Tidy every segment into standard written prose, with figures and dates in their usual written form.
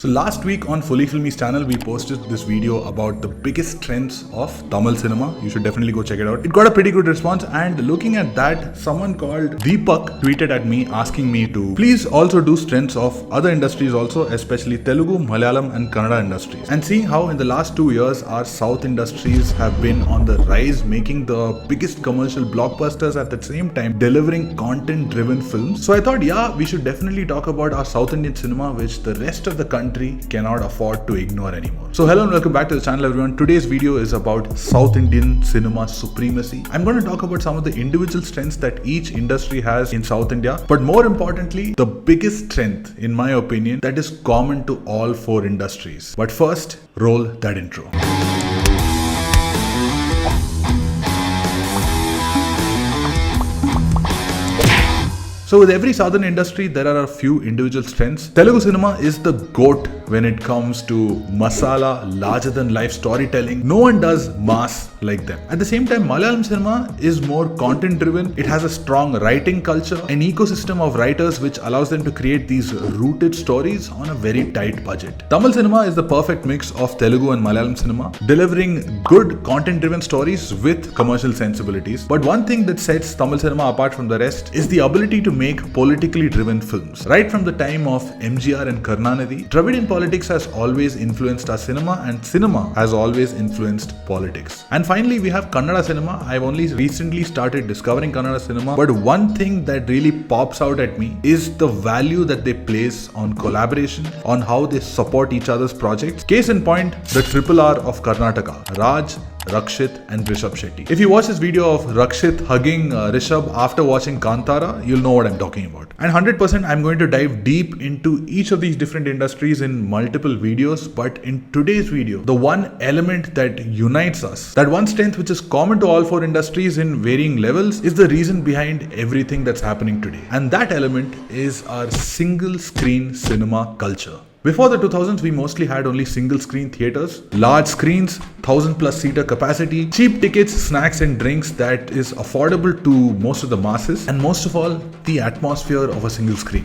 So last week on Fully Filmy's channel, we posted this video about the biggest trends of Tamil cinema. You should definitely go check it out. It got a pretty good response, and looking at that, someone called Deepak tweeted at me asking me to please also do trends of other industries also, especially Telugu, Malayalam and Kannada industries. And seeing how in the last 2 years our South industries have been on the rise, making the biggest commercial blockbusters at the same time delivering content-driven films. So I thought, yeah, we should definitely talk about our South Indian cinema, which the rest of the country cannot afford to ignore anymore. So hello and welcome back to the channel, everyone. Today's video is about South Indian cinema supremacy. I'm going to talk about some of the individual strengths that each industry has in South India, but more importantly, the biggest strength, in my opinion, that is common to all four industries. But first, roll that intro. So with every southern industry, there are a few individual strengths. Telugu cinema is the GOAT when it comes to masala, larger than life storytelling. No one does mass like them. At the same time, Malayalam cinema is more content driven. It has a strong writing culture, an ecosystem of writers which allows them to create these rooted stories on a very tight budget. Tamil cinema is the perfect mix of Telugu and Malayalam cinema, delivering good content driven stories with commercial sensibilities. But one thing that sets Tamil cinema apart from the rest is the ability to make politically driven films. Right from the time of MGR and Karnanidhi, Dravidian politics has always influenced our cinema, and cinema has always influenced politics. And finally, we have Kannada cinema. I've only recently started discovering Kannada cinema, but one thing that really pops out at me is the value that they place on collaboration, on how they support each other's projects. Case in point, the triple R of Karnataka, Raj, Rakshit and Rishabh Shetty. If you watch this video of Rakshit hugging Rishabh after watching Kantara, you'll know what I'm talking about. And 100% I'm going to dive deep into each of these different industries in multiple videos, but in today's video, the one element that unites us, that one strength which is common to all four industries in varying levels, is the reason behind everything that's happening today. And that element is our single screen cinema culture. Before the 2000s, we mostly had only single screen theaters, large screens, 1,000+ seater capacity, cheap tickets, snacks and drinks that is affordable to most of the masses, and most of all, the atmosphere of a single screen.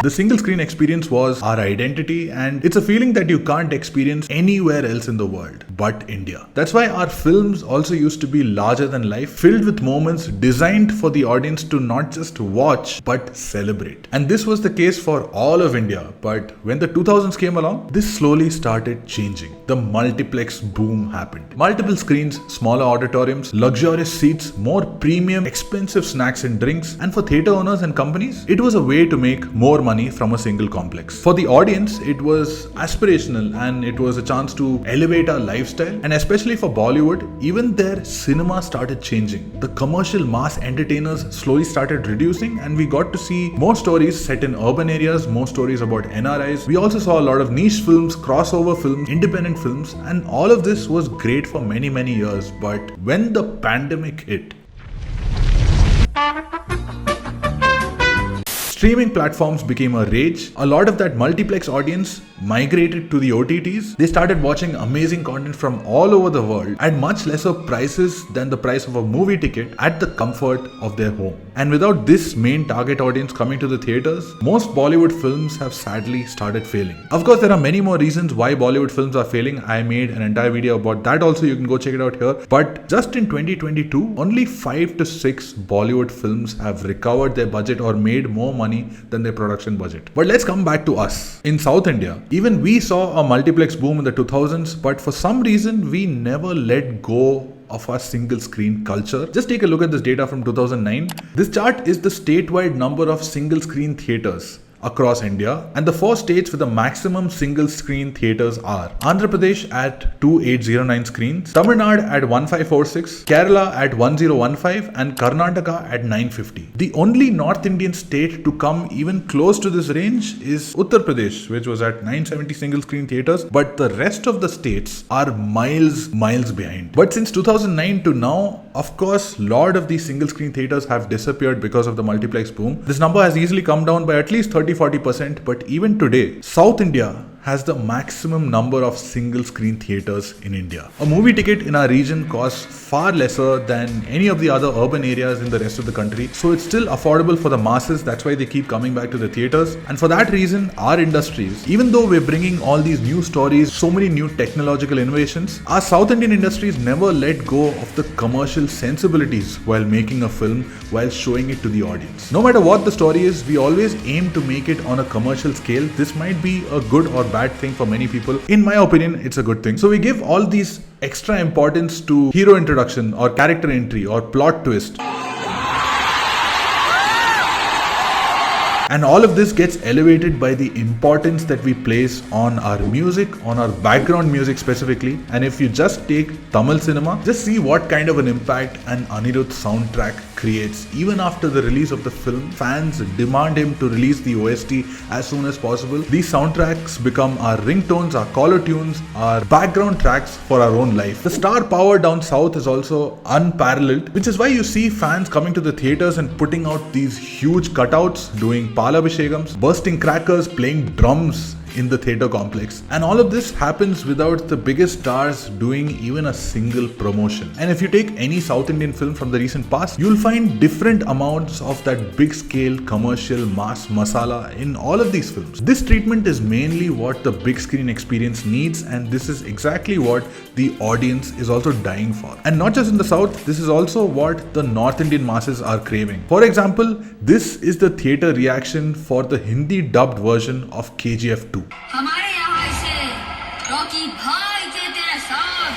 The single screen experience was our identity, and it's a feeling that you can't experience anywhere else in the world but India. That's why our films also used to be larger than life, filled with moments designed for the audience to not just watch but celebrate. And this was the case for all of India, but when the 2000s came along, this slowly started changing. The multiplex boom happened. Multiple screens, smaller auditoriums, luxurious seats, more premium, expensive snacks and drinks, and for theater owners and companies, it was a way to make more money from a single complex. For the audience, it was aspirational and it was a chance to elevate our lifestyle. And especially for Bollywood, even their cinema started changing. The commercial mass entertainers slowly started reducing, and we got to see more stories set in urban areas, more stories about NRIs. We also saw a lot of niche films, crossover films, independent films, and all of this was great for many, many years. But when the pandemic hit, streaming platforms became a rage. A lot of that multiplex audience migrated to the OTTs. They started watching amazing content from all over the world at much lesser prices than the price of a movie ticket at the comfort of their home. And without this main target audience coming to the theaters, most Bollywood films have sadly started failing. Of course, there are many more reasons why Bollywood films are failing. I made an entire video about that also. You can go check it out here. But just in 2022, only 5 to 6 Bollywood films have recovered their budget or made more money than their production budget. But let's come back to us. In South India, even we saw a multiplex boom in the 2000s, but for some reason, we never let go of our single screen culture. Just take a look at this data from 2009. This chart is the statewide number of single screen theaters across India, and the 4 states with the maximum single screen theaters are Andhra Pradesh at 2809 screens, Tamil Nadu at 1546, Kerala at 1015 and Karnataka at 950. The only North Indian state to come even close to this range is Uttar Pradesh, which was at 970 single screen theaters, but the rest of the states are miles behind. But since 2009 to now, of course, lot of these single screen theaters have disappeared because of the multiplex boom. This number has easily come down by at least 30-40%, but even today, South India has the maximum number of single screen theaters in India. A movie ticket in our region costs far lesser than any of the other urban areas in the rest of the country. So it's still affordable for the masses. That's why they keep coming back to the theaters. And for that reason, our industries, even though we're bringing all these new stories, so many new technological innovations, our South Indian industries never let go of the commercial sensibilities while making a film, while showing it to the audience. No matter what the story is, we always aim to make it on a commercial scale. This might be a good or bad thing for many people. In my opinion, it's a good thing. So we give all these extra importance to hero introduction or character entry or plot twist. And all of this gets elevated by the importance that we place on our music, on our background music specifically. And if you just take Tamil cinema, just see what kind of an impact an Anirudh soundtrack creates. Even after the release of the film, fans demand him to release the OST as soon as possible. These soundtracks become our ringtones, our caller tunes, our background tracks for our own life. The star power down south is also unparalleled, which is why you see fans coming to the theaters and putting out these huge cutouts, doing palabhishegams, bursting crackers, playing drums in the theatre complex. And all of this happens without the biggest stars doing even a single promotion. And if you take any South Indian film from the recent past, you'll find different amounts of that big scale commercial mass masala in all of these films. This treatment is mainly what the big screen experience needs, and this is exactly what the audience is also dying for. And not just in the South, this is also what the North Indian masses are craving. For example, this is the theatre reaction for the Hindi dubbed version of KGF 2. हमारे यहाँ से Rocky भाई के तेरे साथ।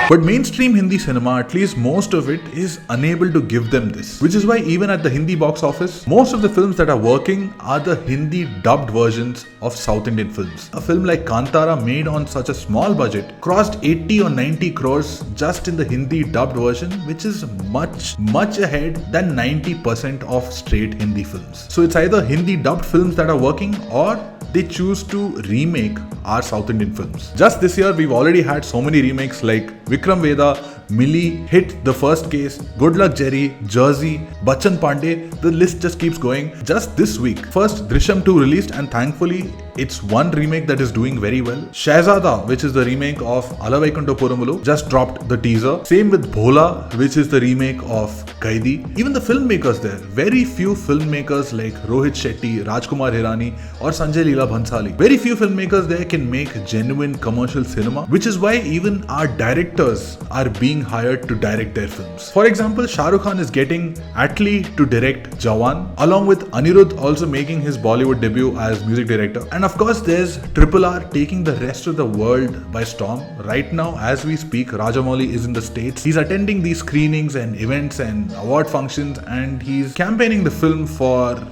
But mainstream Hindi cinema, at least most of it, is unable to give them this. Which is why even at the Hindi box office, most of the films that are working are the Hindi dubbed versions of South Indian films. A film like Kantara, made on such a small budget, crossed 80 or 90 crores just in the Hindi dubbed version, which is much ahead than 90% of straight Hindi films. So it's either Hindi dubbed films that are working, or they choose to remake our South Indian films. Just this year, we've already had so many remakes like Vikram Vedha, Millie, Hit, The First Case, Good Luck Jerry, Jersey, Bachchan Pandey. The list just keeps going. Just this week, first Drishyam 2 released, and thankfully it's one remake that is doing very well. Shahzada, which is the remake of Alavaikunta Puramulu, just dropped the teaser. Same with Bhola, which is the remake of Kaidi. Even the filmmakers there, very few filmmakers like Rohit Shetty, Rajkumar Hirani or Sanjay Leela Bhansali. Very few filmmakers there can make genuine commercial cinema, which is why even our directors are being hired to direct their films. For example, Shah Rukh Khan is getting Atlee to direct Jawan, along with Anirudh also making his Bollywood debut as music director. And of course, there's Triple R taking the rest of the world by storm. Right now, as we speak, Rajamouli is in the States. He's attending these screenings and events and award functions, and he's campaigning the film for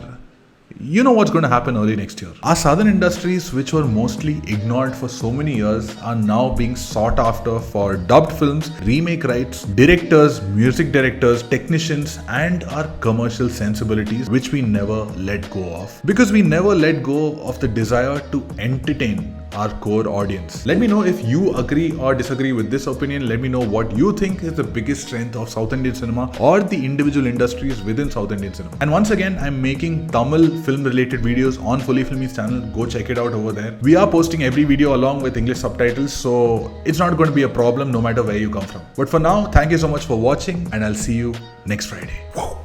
you know what's going to happen early next year. Our southern industries, which were mostly ignored for so many years, are now being sought after for dubbed films, remake rights, directors, music directors, technicians, and our commercial sensibilities, which we never let go of. Because we never let go of the desire to entertain our core audience. Let me know if you agree or disagree with this opinion. Let me know what you think is the biggest strength of South Indian cinema or the individual industries within South Indian cinema. And once again, I'm making Tamil film related videos on Fully Filmy's channel. Go check it out over there. We are posting every video along with English subtitles, so it's not going to be a problem no matter where you come from. But for now, thank you so much for watching, and I'll see you next Friday. Whoa.